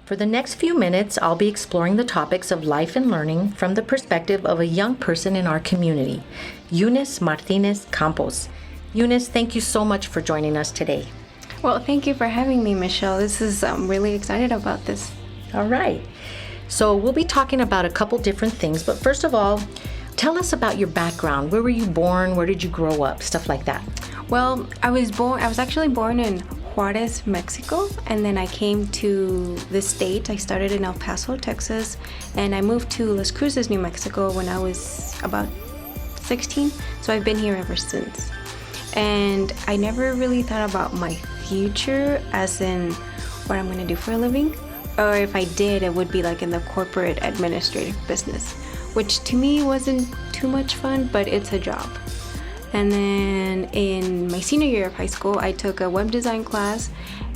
For the next few minutes, I'll be exploring the topics of life and learning from the perspective of a young person in our community, Eunice Martinez-Campos. Eunice, thank you so much for joining us today. Well, thank you for having me, Michelle. I'm really excited about this. All right. So we'll be talking about a couple different things, but first of all, tell us about your background. Where were you born? Where did you grow up? Stuff like that. Well, I was actually born in Juarez, Mexico, and then I came to the state. I started in El Paso, Texas, and I moved to Las Cruces, New Mexico when I was about 16, so I've been here ever since. And I never really thought about my future as in what I'm going to do for a living, or if I did, it would be like in the corporate administrative business, which to me wasn't too much fun, but it's a job. And then in my senior year of high school, I took a web design class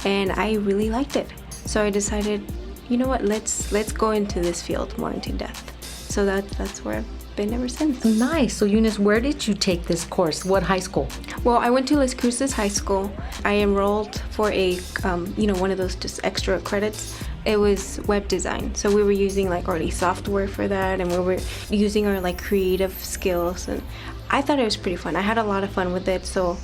and I really liked it. So I decided, you know what, let's go into this field more into depth. So that's where I've been ever since. Nice. So Eunice, where did you take this course? What high school? Well, I went to Las Cruces High School. I enrolled for a, one of those just extra credits. It was web design. So we were using like already software for that, and we were using our like creative skills, and I thought it was pretty fun. I had a lot of fun with it. So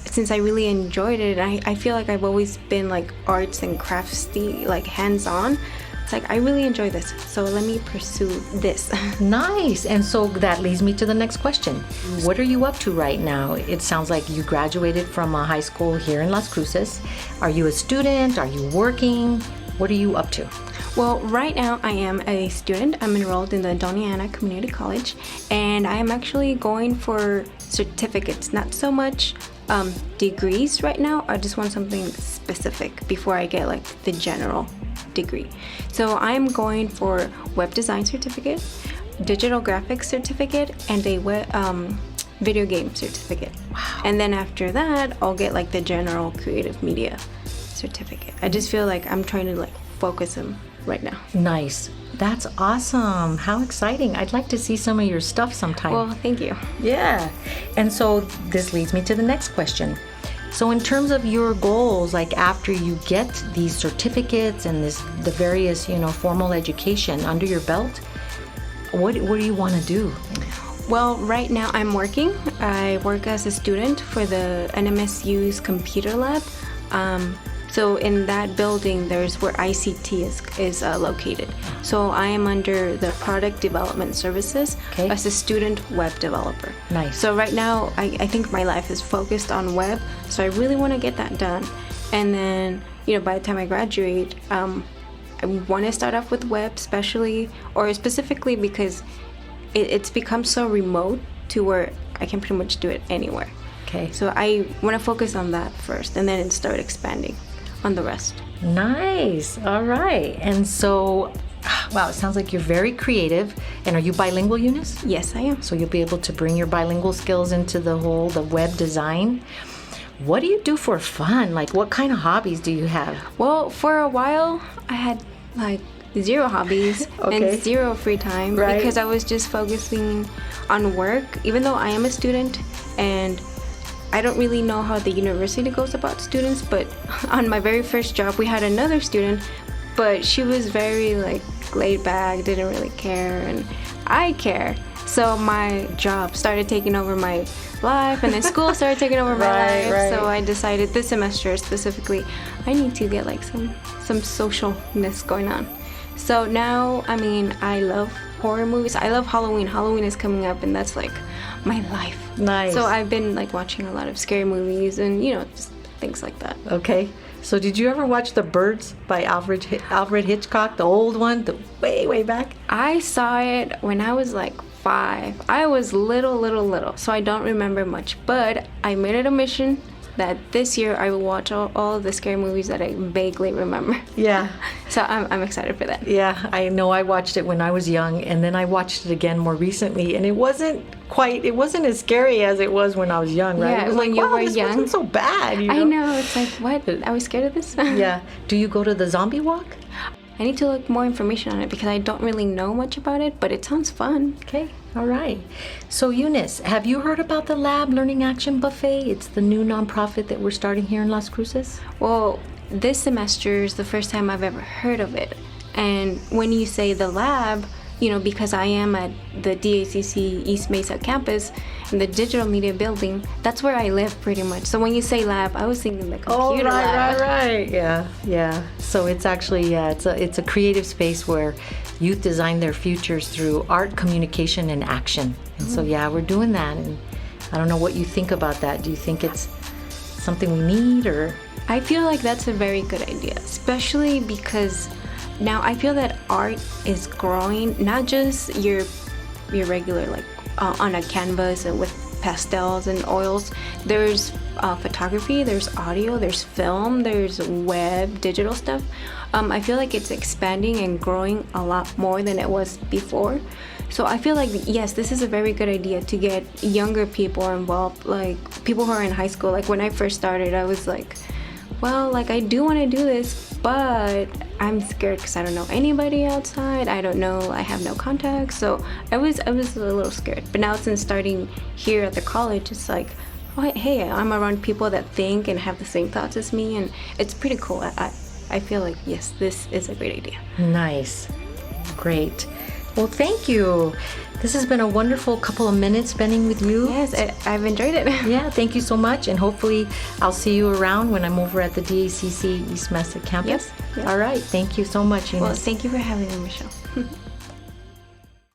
since I really enjoyed it, I feel like I've always been like arts and craftsy, like hands-on. It's like I really enjoy this, so let me pursue this. Nice. And so that leads me to the next question. What are you up to right now? It sounds like you graduated from a high school here in Las Cruces. Are you a student? Are you working? What are you up to? Well, right now I am a student. I'm enrolled in the Doña Ana Community College, and I am actually going for certificates, not so much degrees right now. I just want something specific before I get like the general degree. So I'm going for web design certificate, digital graphics certificate, and a video game certificate. Wow. And then after that, I'll get like the general creative media certificate. I just feel like I'm trying to like focus them right now. Nice. That's awesome. How exciting. I'd like to see some of your stuff sometime. Well, thank you. Yeah. And so this leads me to the next question. So in terms of your goals, like after you get these certificates and the various, formal education under your belt, what do you want to do? Well, right now I'm working. I work as a student for the NMSU's computer lab. So in that building, there's where ICT is located. So I am under the product development services as a student web developer. Nice. So right now, I think my life is focused on web. So I really want to get that done. And then, by the time I graduate, I want to start off with web, specifically because it's become so remote to where I can pretty much do it anywhere. Okay. So I want to focus on that first and then start expanding on the rest. Nice. All right. And so, wow, it sounds like you're very creative. And are you bilingual, Eunice? Yes, I am. So you'll be able to bring your bilingual skills into the web design. What do you do for fun? Like, what kind of hobbies do you have? Well, for a while, I had like zero hobbies and zero free time because I was just focusing on work, even though I am a student and I don't really know how the university goes about students, but on my very first job, we had another student, but she was very like laid back, didn't really care, and I care. So my job started taking over my life, and then school started taking over my life. Right. So I decided this semester specifically, I need to get like some socialness going on. So now, I love horror movies. I love Halloween. Halloween is coming up, and that's like my life. Nice. So I've been like watching a lot of scary movies and just things like that. Okay. So did you ever watch The Birds by Alfred Hitchcock, the old one, the way back? I saw it when I was like 5. I was little, so I don't remember much. But I made it a mission that this year I will watch all of the scary movies that I vaguely remember. Yeah. So I'm excited for that. Yeah, I know. I watched it when I was young, and then I watched it again more recently, and it wasn't as scary as it was when I was young, right? Yeah, it was when like, you wow, were this young. wasn't so bad, I know, it's like, what? Are we scared of this? Yeah. Do you go to the zombie walk? I need to look more information on it because I don't really know much about it, but it sounds fun. Okay, all right. So Eunice, have you heard about the Lab Learning Action Buffet? It's the new nonprofit that we're starting here in Las Cruces. Well, this semester is the first time I've ever heard of it. And when you say the lab, you know, because I am at the DACC East Mesa campus in the digital media building, that's where I live pretty much. So when you say lab, I was thinking the computer lab. Right. Yeah. So it's actually, it's a creative space where youth design their futures through art, communication, and action. And so, we're doing that. And I don't know what you think about that. Do you think it's something we need, or? I feel like that's a very good idea, especially because now I feel that art is growing, not just your regular, like on a canvas with pastels and oils. There's photography, there's audio, there's film, there's web, digital stuff. I feel like it's expanding and growing a lot more than it was before. So I feel like, yes, this is a very good idea to get younger people involved, like people who are in high school. Like when I first started, I was like, well, like I do want to do this, but I'm scared because I don't know anybody outside. I don't know, I have no contacts. So I was a little scared. But now since starting here at the college, it's like, oh, hey, I'm around people that think and have the same thoughts as me, and it's pretty cool. I feel like, yes, this is a great idea. Nice. Great. Well, thank you. This has been a wonderful couple of minutes spending with you. Yes, I've enjoyed it. Yeah, thank you so much. And hopefully I'll see you around when I'm over at the DACC East Mesa campus. Yes. All right. Thank you so much, Eunice. Well, thank you for having me, Michelle.